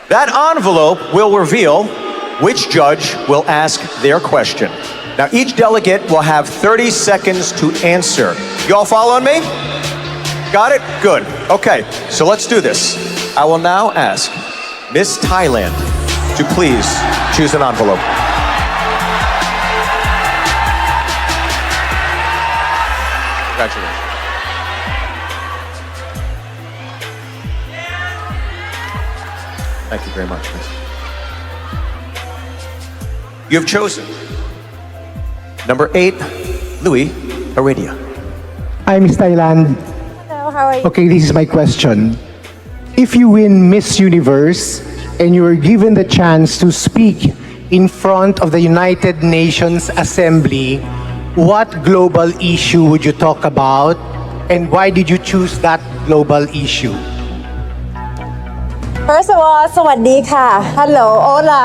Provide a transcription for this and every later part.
That envelope will reveal which judge will ask their question. Now, each delegate will have 30 seconds to answer. You all following me? Got it? Good. Okay, so let's do this. I will now ask Miss Thailand to please choose an envelope. Congratulations. Thank you very much, Miss. You have chosen number 8, Louis Heredia. Hi, Miss Thailand. Hello, how are you? Okay, this is my question. If you win Miss Universe and you are given the chance to speak in front of the United Nations Assembly, what global issue would you talk about and why did you choose that global issue? First of all, สวัสดีค่ะ Hello, hola.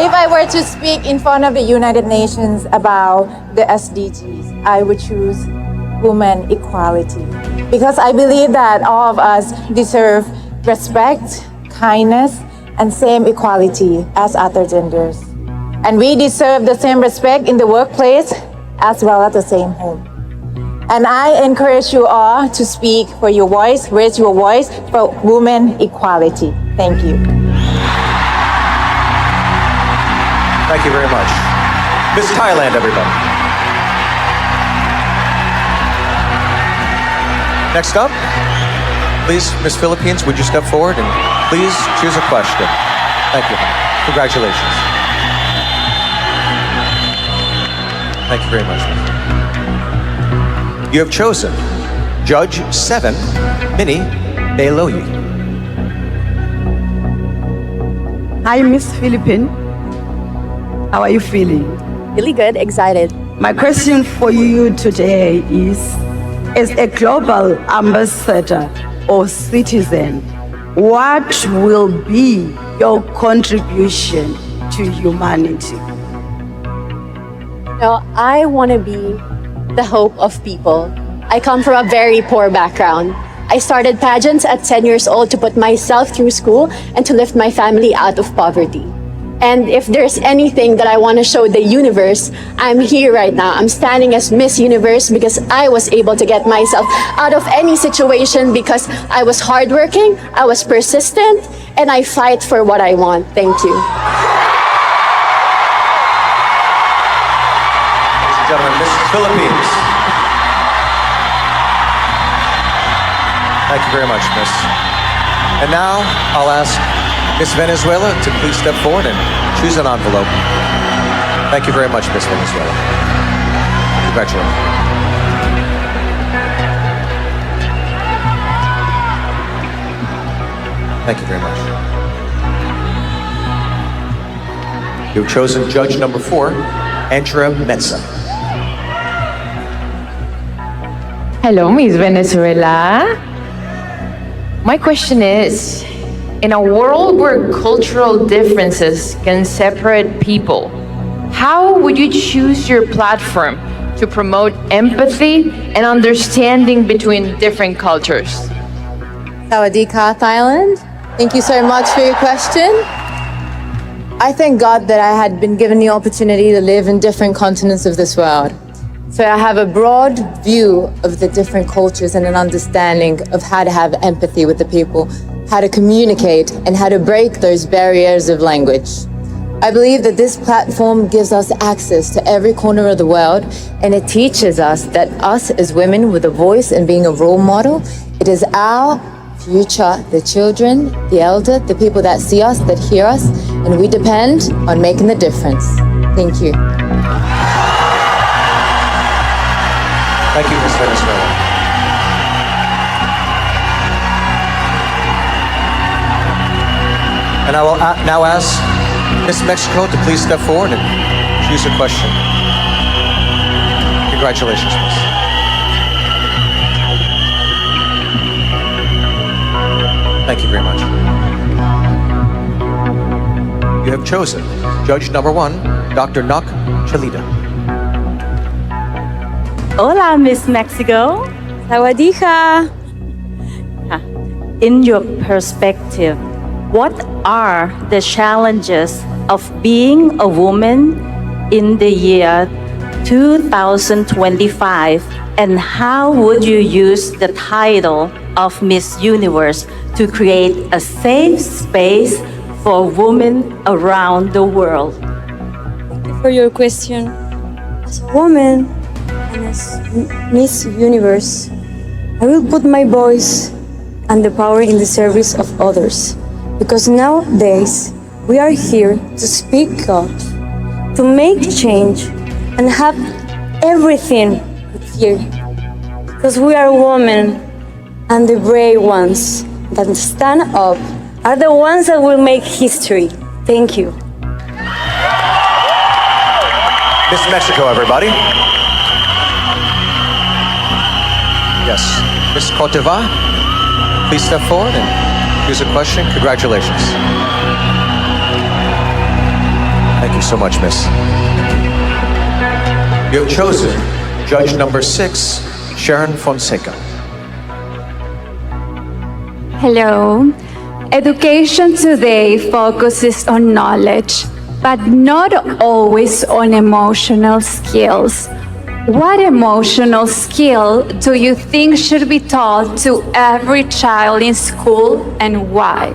If I were to speak in front of the United Nations about the SDGs, I would choose women equality. Because I believe that all of us deserve respect, kindness, and same equality as other genders. And we deserve the same respect in the workplace as well as the same home. And I encourage you all to speak for your voice, raise your voice for women equality. Thank you. Thank you very much. Miss Thailand, everybody. Next up, please, Miss Philippines, would you step forward and please choose a question? Thank you. Congratulations. Thank you very much. You have chosen Judge 7, Minnie Beloyi. Hi, Miss Philippine. How are you feeling? Really good, excited. My question for you today is, as a global ambassador or citizen, what will be your contribution to humanity? I want to be the hope of people. I come from a very poor background. I started pageants at 10 years old to put myself through school and to lift my family out of poverty. And if there's anything that I want to show the universe, I'm here right now. I'm standing as Miss Universe because I was able to get myself out of any situation because I was hardworking, I was persistent, and I fight for what I want. Thank you. Ladies and gentlemen, Miss Philippines. Thank you very much, Miss. And now I'll ask Miss Venezuela to please step forward and choose an envelope. Thank you very much, Miss Venezuela. Congratulations. Thank you very much. You've chosen judge number 4, Andrea Metza. Hello, Miss Venezuela. My question is, in a world where cultural differences can separate people, how would you choose your platform to promote empathy and understanding between different cultures? Sawadee ka, Thailand. Thank you so much for your question. I thank God that I had been given the opportunity to live in different continents of this world. So I have a broad view of the different cultures and an understanding of how to have empathy with the people, how to communicate, and how to break those barriers of language. I believe that this platform gives us access to every corner of the world, and it teaches us that us as women with a voice and being a role model, it is our future, the children, the elder, the people that see us, that hear us, and we depend on making the difference. Thank you. Thank you, Miss Venezuela. And I will now ask Miss Mexico to please step forward and choose a question. Congratulations, Miss. Thank you very much. You have chosen judge number 1, Dr. Nak Chalida. Hola, Miss Mexico. Sawadee ka. in your perspective, what are the challenges of being a woman in the year 2025, and how would you use the title of Miss Universe to create a safe space for women around the world? For your question. As a woman and as Miss Universe, I will put my voice and the power in the service of others. Because nowadays, we are here to speak up, to make change, and have everything here. Because we are women, and the brave ones that stand up are the ones that will make history. Thank you. Miss Mexico, everybody. Yes, Miss Cote d'Ivoire, please step forward and here's a question. Congratulations. Thank you so much, Miss. You have chosen judge number 6, Sharon Fonseca. Hello. Education today focuses on knowledge, but not always on emotional skills. What emotional skill do you think should be taught to every child in school, and why?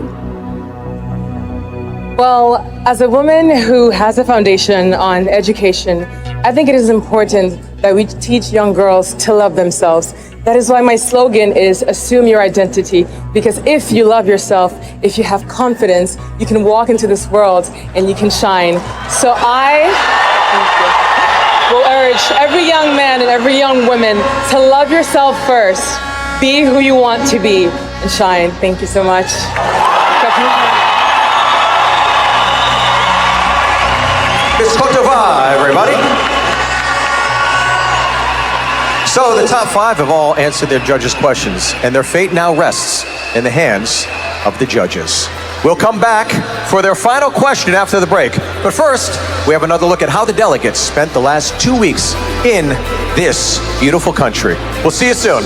Well, as a woman who has a foundation on education, I think it is important that we teach young girls to love themselves. That is why my slogan is assume your identity, because if you love yourself, if you have confidence, you can walk into this world and you can shine. So I will urge every young man and every young woman to love yourself first, be who you want to be, and shine. Thank you so much. Miss Cote d'Ivoire, everybody. So the top 5 have all answered their judges' questions, and their fate now rests in the hands of the judges. We'll come back for their final question after the break. But first, we have another look at how the delegates spent the last 2 weeks in this beautiful country. We'll see you soon.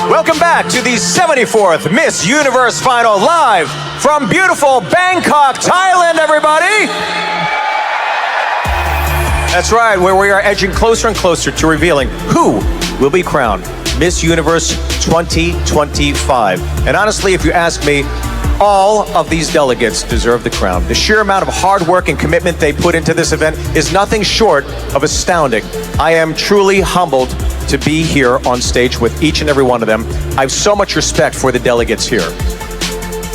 Welcome back to the 74th Miss Universe Final, live from beautiful Bangkok, Thailand, everybody! That's right, where we are edging closer and closer to revealing who will be crowned Miss Universe 2025. And honestly, if you ask me, all of these delegates deserve the crown. The sheer amount of hard work and commitment they put into this event is nothing short of astounding. I am truly humbled to be here on stage with each and every one of them. I have so much respect for the delegates here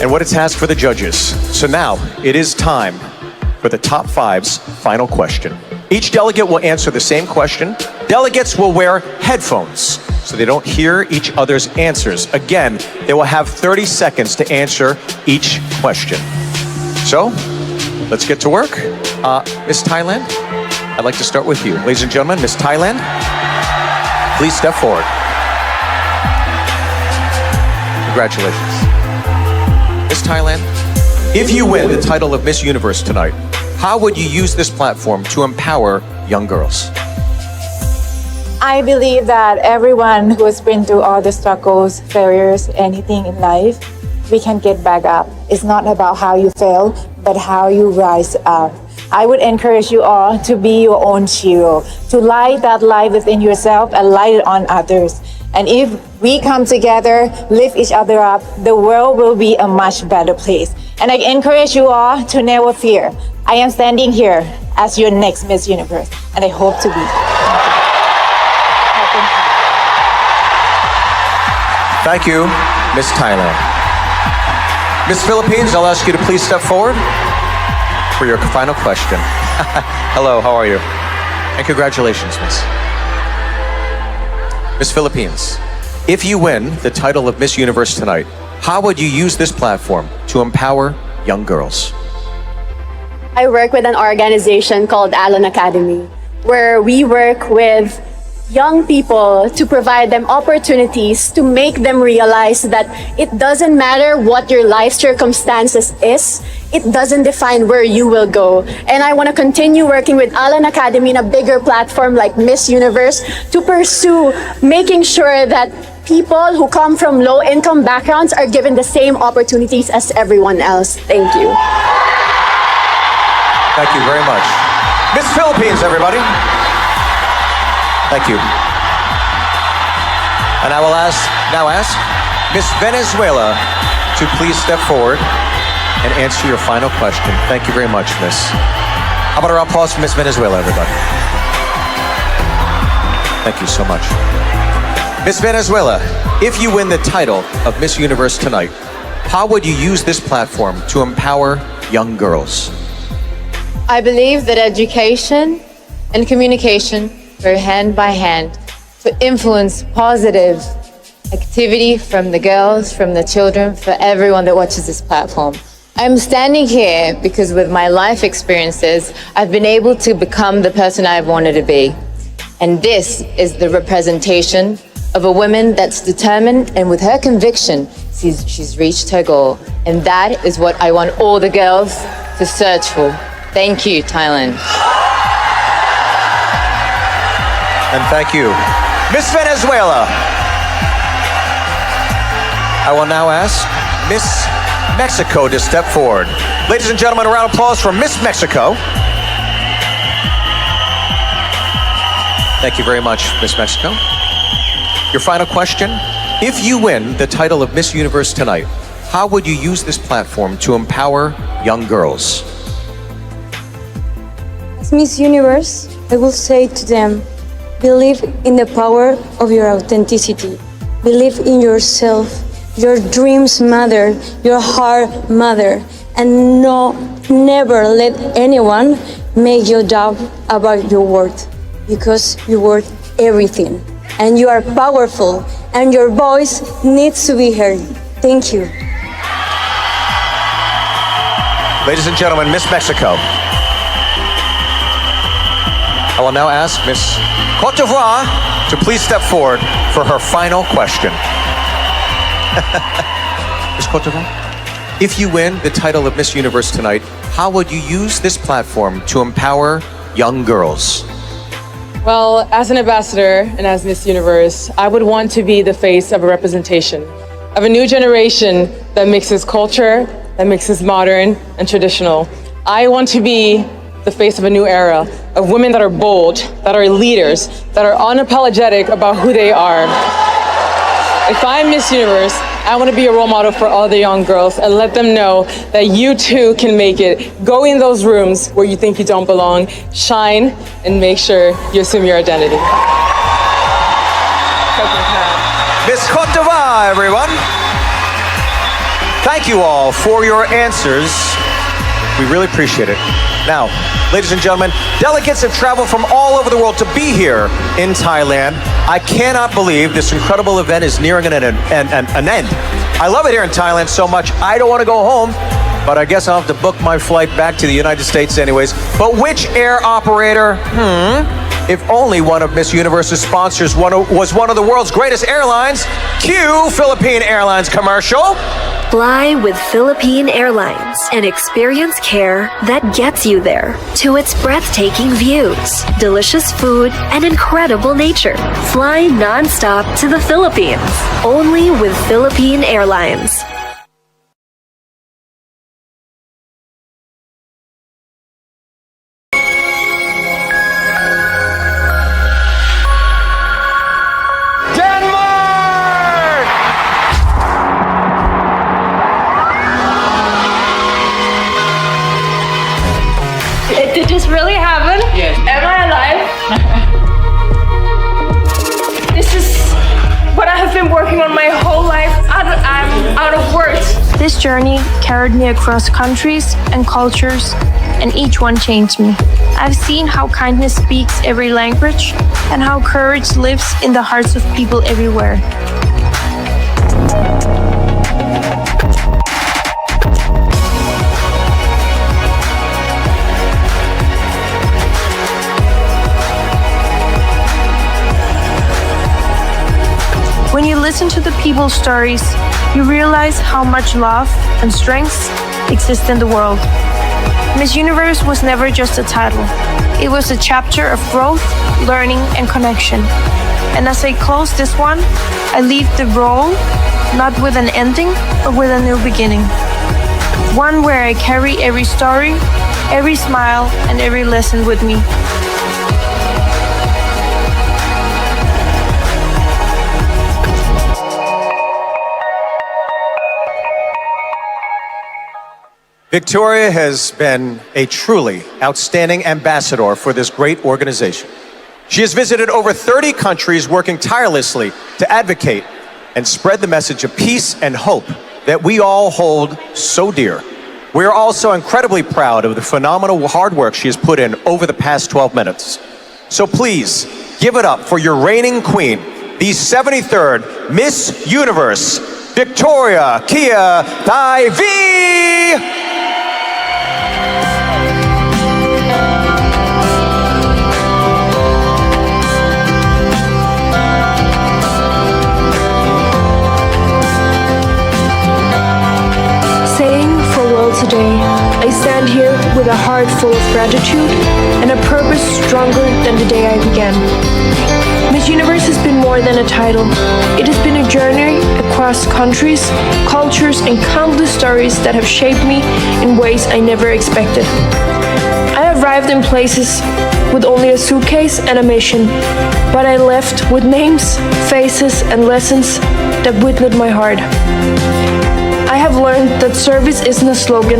and what a task for the judges. So now it is time for the top 5's final question. Each delegate will answer the same question. Delegates will wear headphones so they don't hear each other's answers. Again, they will have 30 seconds to answer each question. So, let's get to work. Miss Thailand, I'd like to start with you. Ladies and gentlemen, Miss Thailand, please step forward. Congratulations. Miss Thailand, if you win the title of Miss Universe tonight, how would you use this platform to empower young girls? I believe that everyone who has been through all the struggles, failures, anything in life, we can get back up. It's not about how you fail, but how you rise up. I would encourage you all to be your own hero, to light that light within yourself and light it on others. And if we come together, lift each other up, the world will be a much better place. And I encourage you all to never fear. I am standing here as your next Miss Universe, and I hope to be. Thank you, Miss Thailand. Miss Philippines, I'll ask you to please step forward for your final question. Hello, how are you? And congratulations, Miss. Miss Philippines, if you win the title of Miss Universe tonight, how would you use this platform to empower young girls? I work with an organization called Allen Academy, where we work with young people to provide them opportunities to make them realize that it doesn't matter what your life circumstances is, it doesn't define where you will go. And I want to continue working with Allen Academy in a bigger platform like Miss Universe to pursue making sure that people who come from low-income backgrounds are given the same opportunities as everyone else. Thank you. Thank you very much. Miss Philippines, everybody. Thank you. And I will now ask Miss Venezuela to please step forward and answer your final question. Thank you very much, Miss. How about a round of applause for Miss Venezuela, everybody? Thank you so much. Miss Venezuela, if you win the title of Miss Universe tonight, how would you use this platform to empower young girls? I believe that education and communication go hand by hand to influence positive activity from the girls, from the children, for everyone that watches this platform. I'm standing here because with my life experiences, I've been able to become the person I've wanted to be. And this is the representation of a woman that's determined, and with her conviction, she's reached her goal. And that is what I want all the girls to search for. Thank you, Thailand. And thank you. Miss Venezuela. I will now ask Miss Mexico to step forward. Ladies and gentlemen, a round of applause for Miss Mexico. Thank you very much, Miss Mexico. Your final question, if you win the title of Miss Universe tonight, how would you use this platform to empower young girls? As Miss Universe, I will say to them, believe in the power of your authenticity. Believe in yourself. Your dreams matter. Your heart matter. And never let anyone make you doubt about your worth, because you're worth everything. And you are powerful, and your voice needs to be heard. Thank you. Ladies and gentlemen, Miss Mexico. I will now ask Miss Cote d'Ivoire to please step forward for her final question. Miss Cote d'Ivoire, if you win the title of Miss Universe tonight, how would you use this platform to empower young girls? Well, as an ambassador and as Miss Universe, I would want to be the face of a representation of a new generation that mixes culture, that mixes modern and traditional. I want to be the face of a new era of women that are bold, that are leaders, that are unapologetic about who they are. If I'm Miss Universe, I want to be a role model for all the young girls and let them know that you too can make it. Go in those rooms where you think you don't belong, shine, and make sure you assume your identity. Miss Cote d'Ivoire, everyone. Thank you all for your answers. We really appreciate it. Now, ladies and gentlemen, delegates have traveled from all over the world to be here in Thailand. I cannot believe this incredible event is nearing an end. I love it here in Thailand so much, I don't want to go home, but I guess I'll have to book my flight back to the United States anyways. But which air operator? If only one of Miss Universe's sponsors was one of the world's greatest airlines. Cue Philippine Airlines commercial. Fly with Philippine Airlines and experience care that gets you there to its breathtaking views, delicious food, and incredible nature. Fly non-stop to the Philippines, only with Philippine Airlines. Did this really happen? Yes. Am I alive? This is what I have been working on my whole life. I'm out of words. This journey carried me across countries and cultures, and each one changed me. I've seen how kindness speaks every language and how courage lives in the hearts of people everywhere. When you listen to the people's stories, you realize how much love and strength exist in the world. Miss Universe was never just a title. It was a chapter of growth, learning, and connection. And as I close this one, I leave the role not with an ending, but with a new beginning. One where I carry every story, every smile, and every lesson with me. Victoria has been a truly outstanding ambassador for this great organization. She has visited over 30 countries, working tirelessly to advocate and spread the message of peace and hope that we all hold so dear. We are also incredibly proud of the phenomenal hard work she has put in over the past 12 minutes. So please, give it up for your reigning queen, the 73rd Miss Universe, Victoria Kia Thai-V! Today, I stand here with a heart full of gratitude and a purpose stronger than the day I began. Miss Universe has been more than a title. It has been a journey across countries, cultures, and countless stories that have shaped me in ways I never expected. I arrived in places with only a suitcase and a mission, but I left with names, faces, and lessons that witnessed my heart. I have learned that service isn't a slogan,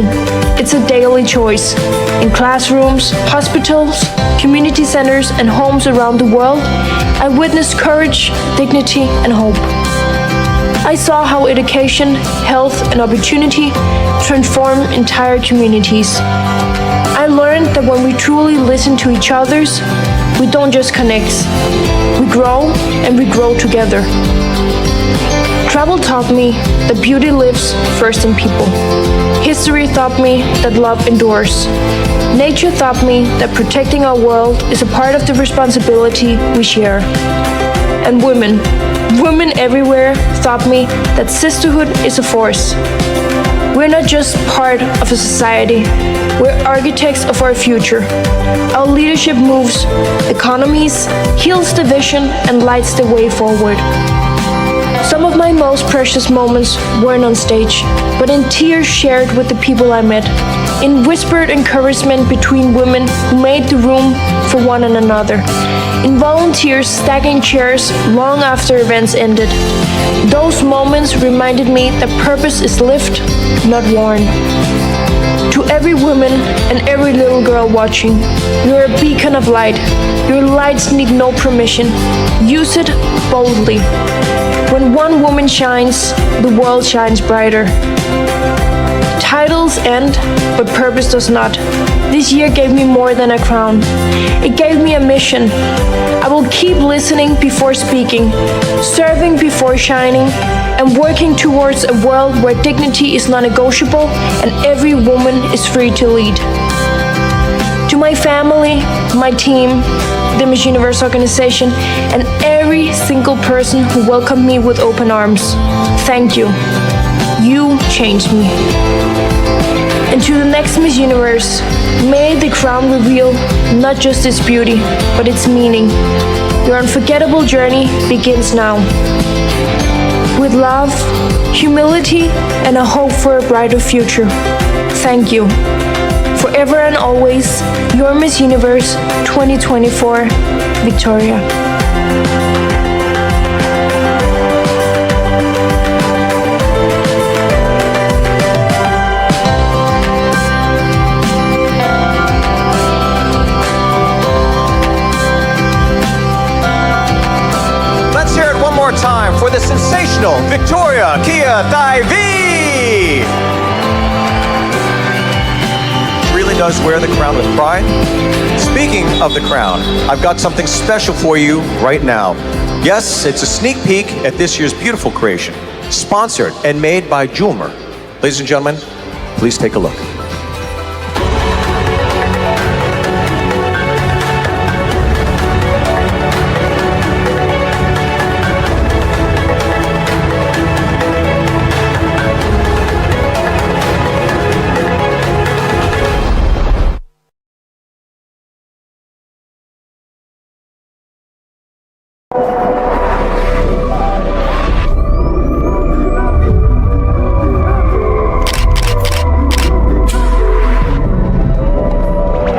it's a daily choice. In classrooms, hospitals, community centers, and homes around the world, I witnessed courage, dignity, and hope. I saw how education, health, and opportunity transform entire communities. I learned that when we truly listen to each other, we don't just connect, we grow, and we grow together. Travel taught me that beauty lives first in people. History taught me that love endures. Nature taught me that protecting our world is a part of the responsibility we share. And women everywhere taught me that sisterhood is a force. We're not just part of a society, we're architects of our future. Our leadership moves economies, heals the vision, and lights the way forward. Some of my most precious moments weren't on stage, but in tears shared with the people I met, in whispered encouragement between women who made the room for one and another, in volunteers stacking chairs long after events ended. Those moments reminded me that purpose is lived, not worn. To every woman and every little girl watching, you're a beacon of light. Your lights need no permission. Use it boldly. When one woman shines, the world shines brighter. Titles end, but purpose does not. This year gave me more than a crown. It gave me a mission. I will keep listening before speaking, serving before shining, and working towards a world where dignity is non-negotiable and every woman is free to lead. To my family, my team, the Miss Universe organization, and every single person who welcomed me with open arms, thank you. You changed me. And to the next Miss Universe, may the crown reveal not just its beauty, but its meaning. Your unforgettable journey begins now. With love, humility, and a hope for a brighter future. Thank you. Forever and always, your Miss Universe 2024, Victoria. Let's hear it one more time for the sensational Victoria Kia Thai-V! She really does wear the crown with pride. speaking of the crown, I've got something special for you right now. Yes, it's a sneak peek at this year's beautiful creation, sponsored and made by Jewelmer. Ladies and gentlemen, please take a look.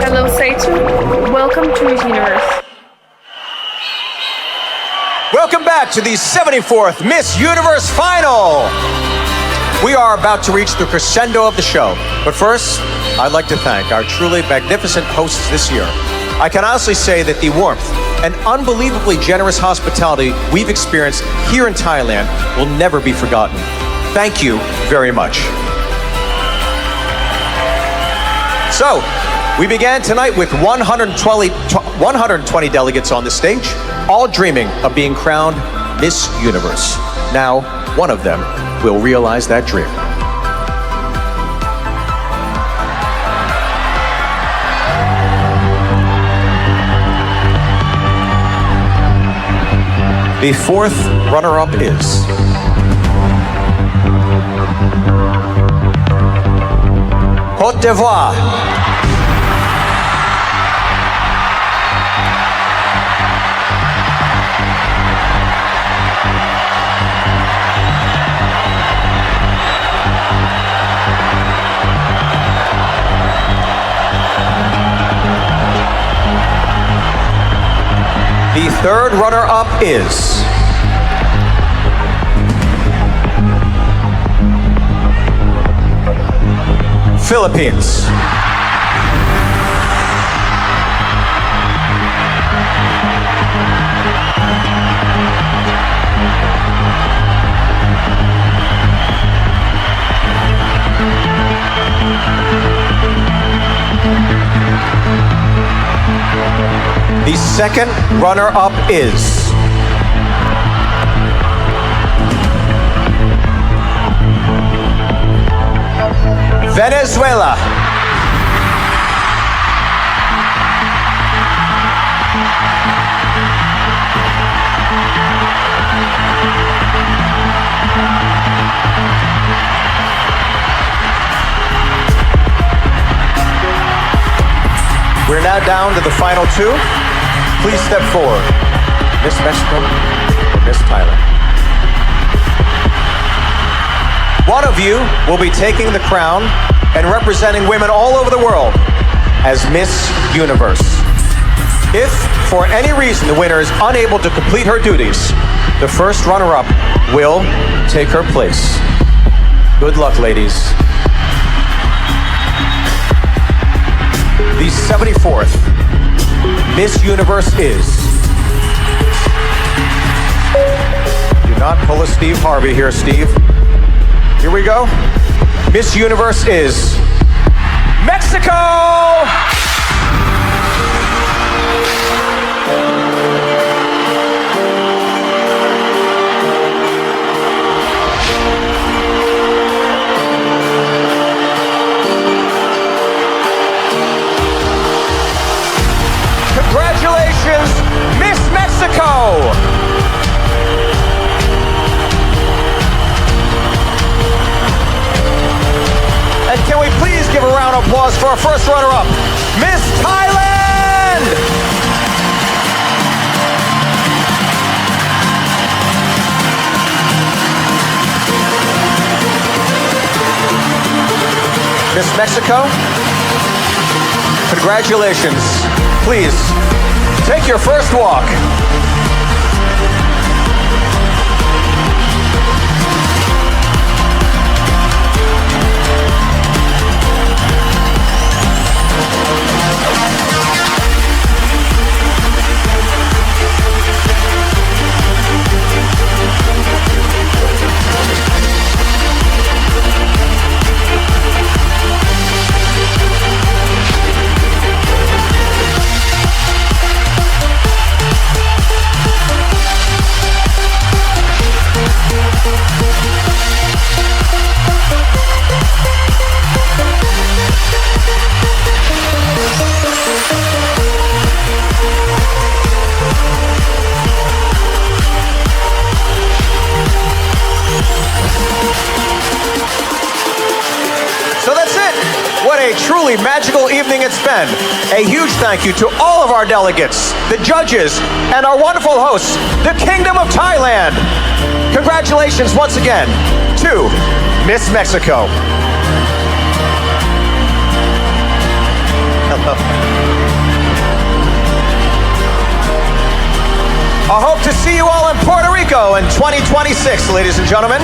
Hello, Seitu. Welcome to Miss Universe. Welcome back to the 74th Miss Universe Final. We are about to reach the crescendo of the show. But first, I'd like to thank our truly magnificent hosts this year. I can honestly say that the warmth and unbelievably generous hospitality we've experienced here in Thailand will never be forgotten. Thank you very much. So, we began tonight with 120 delegates on the stage, all dreaming of being crowned Miss Universe. Now, one of them will realize that dream. The fourth runner-up is Côte d'Ivoire. The third runner-up is Philippines. The second runner-up is Venezuela. We're now down to the final two. Please step forward. Miss Mexico or Miss Thailand. One of you will be taking the crown and representing women all over the world as Miss Universe. If, for any reason, the winner is unable to complete her duties, the first runner-up will take her place. Good luck, ladies. The 74th Miss Universe is... Do not pull a Steve Harvey here, Steve. Here we go. Miss Universe is Mexico! Congratulations, Miss Mexico! And can we please give a round of applause for our first runner-up, Miss Thailand! Miss Mexico, congratulations. Please, take your first walk. truly magical evening it's been. A huge thank you to all of our delegates, the judges, and our wonderful hosts, the Kingdom of Thailand. Congratulations once again to Miss Mexico. Hello. I hope to see you all in Puerto Rico in 2026, ladies and gentlemen.